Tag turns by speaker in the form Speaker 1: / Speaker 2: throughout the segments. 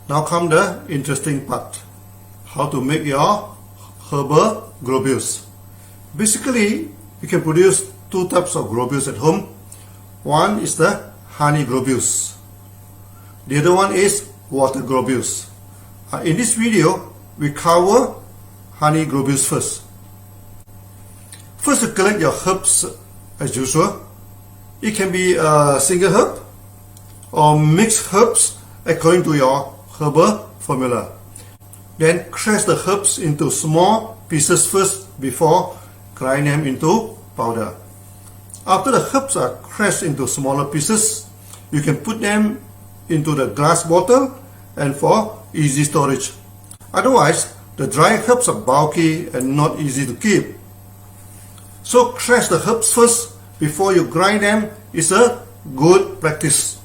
Speaker 1: Now come the interesting part. How to make your herbal globules. Basically, you can produce two types of globules at home. One is the honey globules. The other one is water globules. In this video, we cover honey globules first. First, you collect your herbs as usual. It can be a single herb or mixed herbs according to your herbal formula. Then crush the herbs into small pieces first before grind them into powder. After the herbs are crushed into smaller pieces, you can put them into the glass bottle and for easy storage. Otherwise, the dry herbs are bulky and not easy to keep. So crush the herbs first before you grind them is a good practice.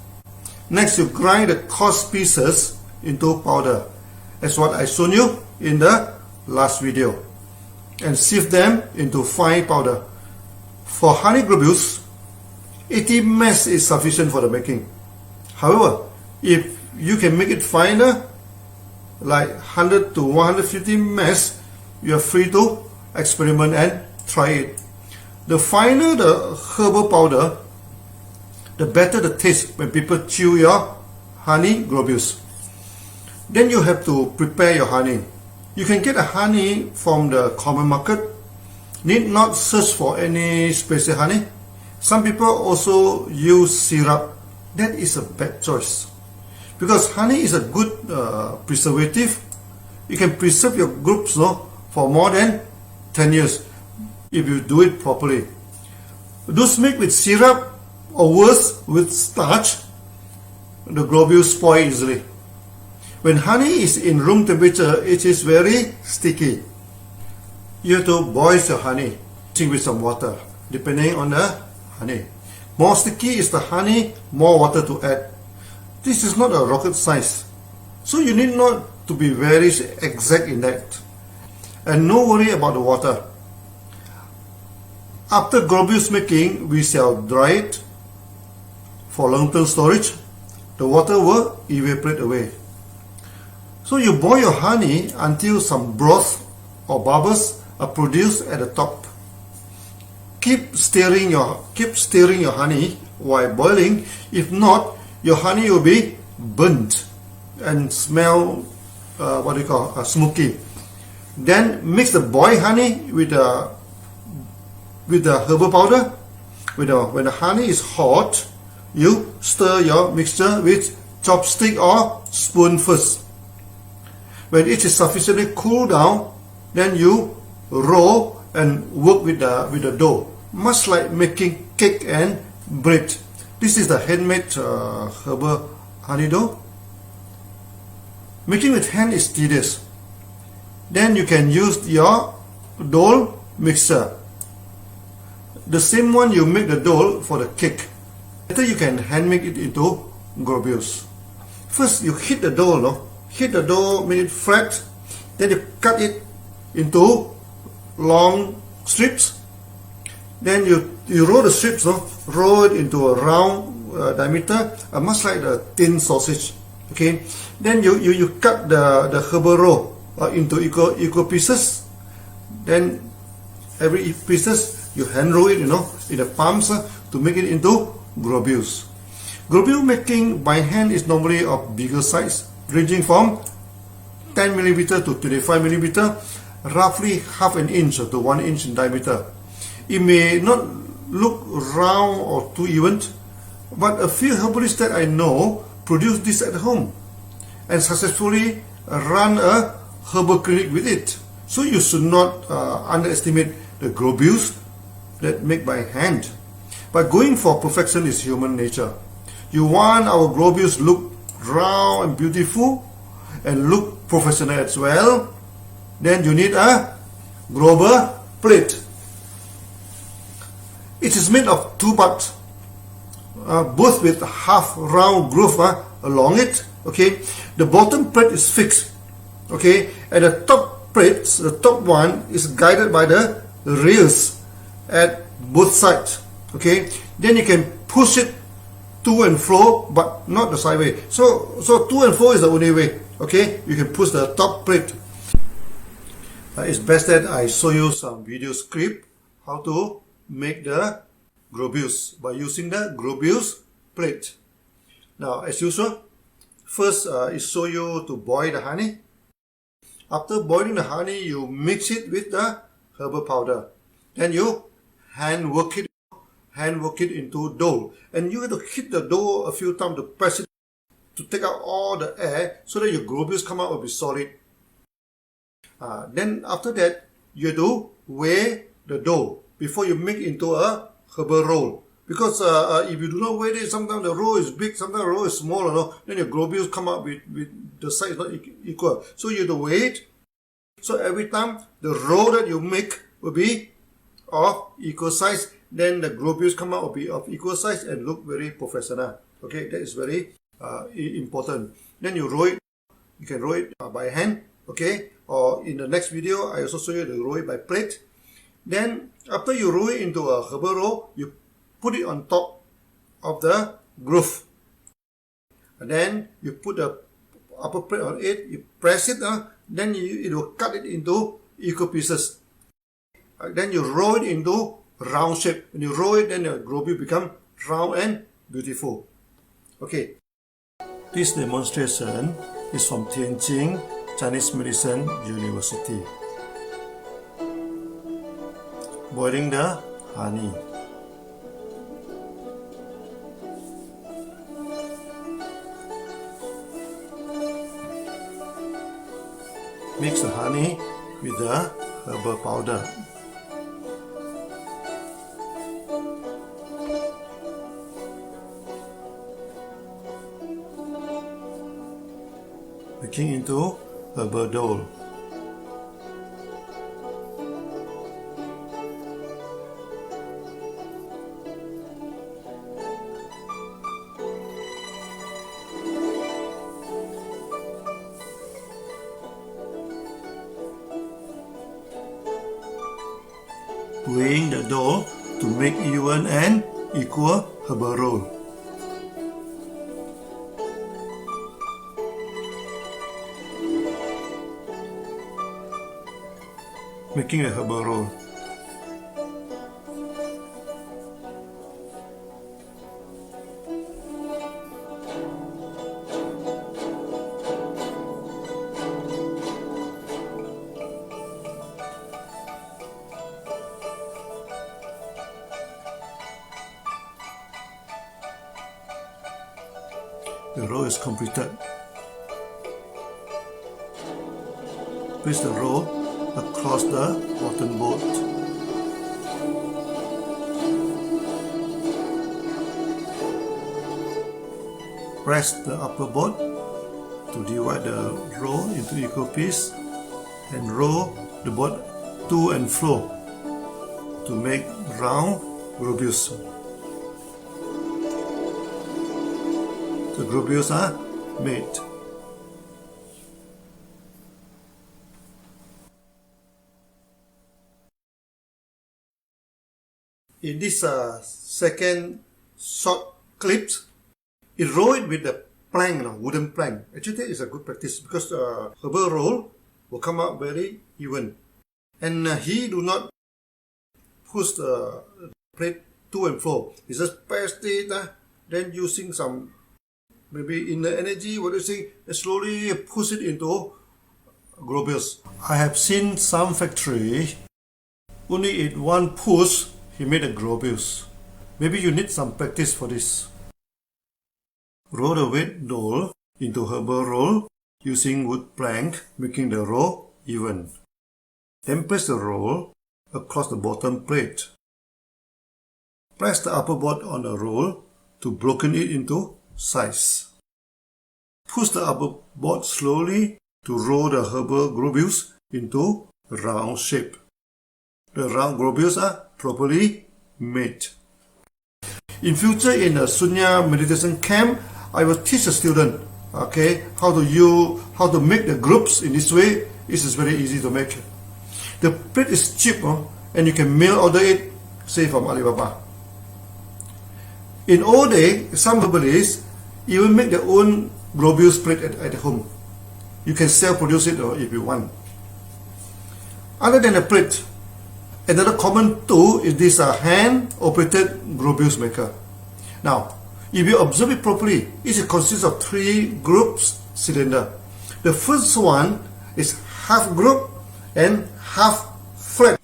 Speaker 1: Next, you grind the coarse pieces into powder, as what I shown you in the last video, and sieve them into fine powder. For honey globules, 80 ml is sufficient for the making. However, if you can make it finer, like 100 to 150 ml, you are free to experiment and try it. The finer the herbal powder, the better the taste when people chew your honey globules. Then you have to prepare your honey. You can get a honey from the common market. Need not search for any special honey. Some people also use syrup. That is a bad choice, because honey is a good preservative. You can preserve your groups for more than 10 years if you do it properly. Those made with syrup or worse with starch, the globules spoil easily. When honey is in room temperature, it is very sticky. You have to boil your honey with some water, depending on the honey. More sticky is the honey, more water to add. This is not a rocket science, so you need not to be very exact in that. And no worry about the water. After globules making, we shall dry it for long-term storage. The water will evaporate away. So you boil your honey until some broth or bubbles are produced at the top. Keep stirring your honey while boiling. If not, your honey will be burnt and smell smoky. Then mix the boiled honey with the herbal powder. When the honey is hot, you stir your mixture with chopstick or spoon first. When it is sufficiently cooled down, then you roll and work with the dough, much like making cake and bread. This is the handmade herbal honey dough. Making with hand is tedious. Then you can use your dough mixer, the same one you make the dough for the cake. Later you can hand make it into globules. First you hit the dough, make it flat. Then you cut it into long strips. Then you roll the strips, roll it into a round diameter, much like the thin sausage. Okay. Then you cut the herbal roll into equal pieces. Then every pieces you hand roll it, in the palms to make it into globules. Globule making by hand is normally of bigger size, ranging from 10 mm to 25 mm, roughly half an inch to 1 inch in diameter. It may not look round or too even, but a few herbalists that I know produce this at home and successfully run a herbal clinic with it. So you should not underestimate the globules that make by hand. But going for perfection is human nature. You want our globules look round and beautiful and look professional as well, then you need a global plate. It is made of two parts, both with half round groove along it. Okay, the bottom plate is fixed. Okay, and the top plate, the top one, is guided by the rails at both sides. Okay, then you can push it to and fro, but not the sideway. So to and fro is the only way. Okay, you can push the top plate. It's best that I show you some video script how to make the globules by using the globules plate. Now, as usual, first it show you to boil the honey. After boiling the honey, you mix it with the herbal powder. Then you hand work it into dough, and you have to hit the dough a few times to press it to take out all the air so that your globules come out will be solid. Then after that, you have to weigh the dough before you make into a herbal roll. Because if you do not weigh it, sometimes the roll is big, sometimes the roll is small, then your globules come out with the size not equal. So you have to weigh it. So every time the roll that you make will be of equal size, then the globules come out will be of equal size and look very professional. Okay, that is very important. Then you roll it. You can roll it by hand. Okay, or in the next video, I also show you the roll it by plate. Then after you roll it into a herbal roll, you put it on top of the groove. And then you put the upper plate on it, you press it, then it will cut it into equal pieces. Then you roll it into round shape. When you roll it, then the globule become round and beautiful. Okay. This demonstration is from Tianjin Chinese Medicine University. Boiling the honey. Mix the honey with the herbal powder. Making into herbal dough. Weighing the dough to make even and equal herbal roll. Making a herbal roll. The roll is completed. Place the roll across the bottom board. Press the upper board to divide the roll into equal pieces and roll the board to and fro to make round globules. The globules are made. In this second short clip, it roll it with the plank, wooden plank. Actually, that is a good practice because herbal roll will come out very even. And he do not push the plate to and fro. He just press it, then using some maybe inner energy, what do you say, and slowly push it into globules. I have seen some factory, only in one push, he made a globules. Maybe you need some practice for this. Roll the wet dough into herbal roll using wood plank, making the roll even. Then place the roll across the bottom plate. Press the upper board on the roll to broken it into size. Push the upper board slowly to roll the herbal globules into round shape. The round globules are properly made. In future, in a Sunya meditation camp, I will teach the student, how to make the groups in this way. This is very easy to make. The plate is cheap, and you can mail order it, say from Alibaba. In old day, some herbalists even make their own globules plate at home. You can self-produce it if you want. Other than a plate, another common tool is this hand-operated globules maker. Now, if you observe it properly, it consists of 3 groups cylinder. The first one is half group and half flat.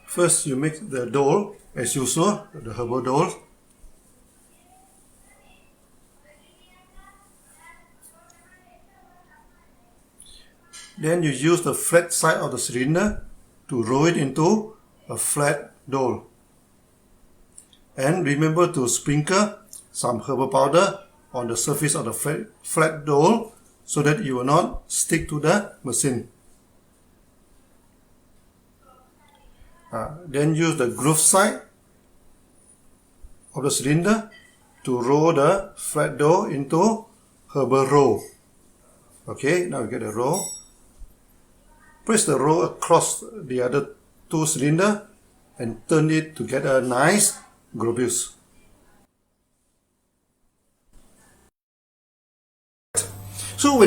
Speaker 1: First, you make the dough as usual, the herbal dough. Then you use the flat side of the cylinder to roll it into a flat dough. And remember to sprinkle some herbal powder on the surface of the flat dough so that it will not stick to the machine. Then use the groove side of the cylinder to roll the flat dough into herbal roll. Okay, now you get the roll. Press the roll across the other 2 cylinders and turn it to get a nice globules. So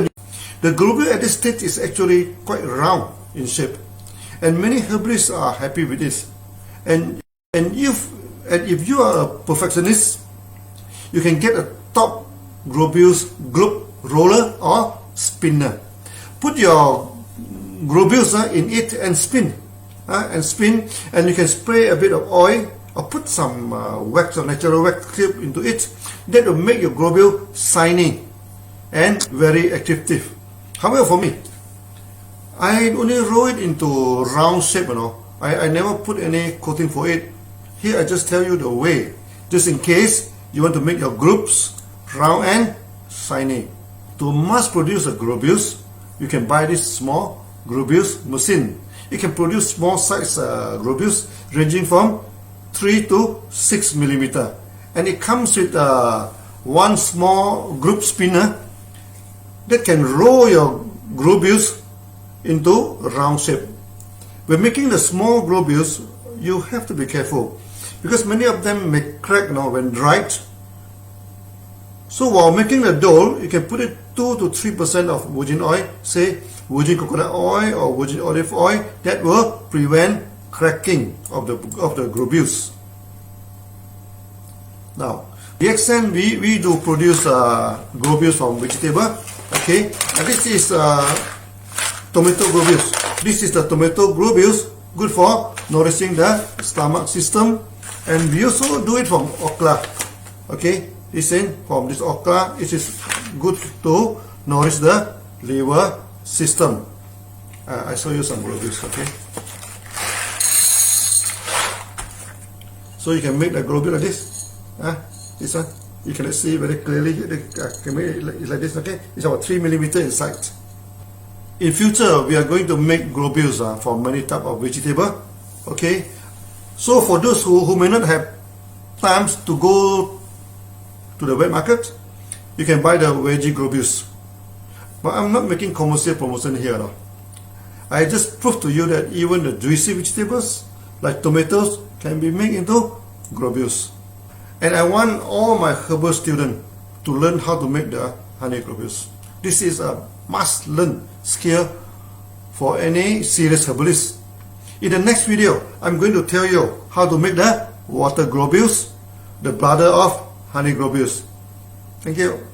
Speaker 1: the globule at this stage is actually quite round in shape, and many herbalists are happy with this. And if you are a perfectionist, you can get a top globules globe roller or spinner. Put your globules in it and spin, and you can spray a bit of oil or put some wax or natural wax clip into it. That will make your globule shiny and very attractive. However, for me, I only roll it into round shape, I never put any coating for it. Here I just tell you the way, just in case you want to make your groups round and shiny. To mass produce a globules, you can buy this small globules machine. It can produce small size globules ranging from 3 to 6 millimeter, and it comes with one small group spinner that can roll your globules into round shape. When making the small globules, you have to be careful because many of them may crack when dried. So while making the dough, you can put it 2 to 3% of virgin oil, say virgin coconut oil or virgin olive oil, that will prevent cracking of the globules. Now, the extent we do produce globules from vegetable. Okay, and this is tomato globules. This is the tomato globules, good for nourishing the stomach system, and we also do it from okra. Okay, this is from this okra. It is good to nourish the liver system. I show you some globules. Okay, so you can make the globule like this. This one you can see very clearly. I can make it like this. Okay, it's about 3 millimeter inside. In future, we are going to make globules for many type of vegetable. Okay, so for those who may not have times to go to the wet market, you can buy the veggie globules. But I'm not making commercial promotion here. No. I just prove to you that even the juicy vegetables like tomatoes can be made into globules. And I want all my herbal students to learn how to make the honey globules. This is a must-learn skill for any serious herbalist. In the next video, I'm going to tell you how to make the water globules, the brother of honey globules. Thank you.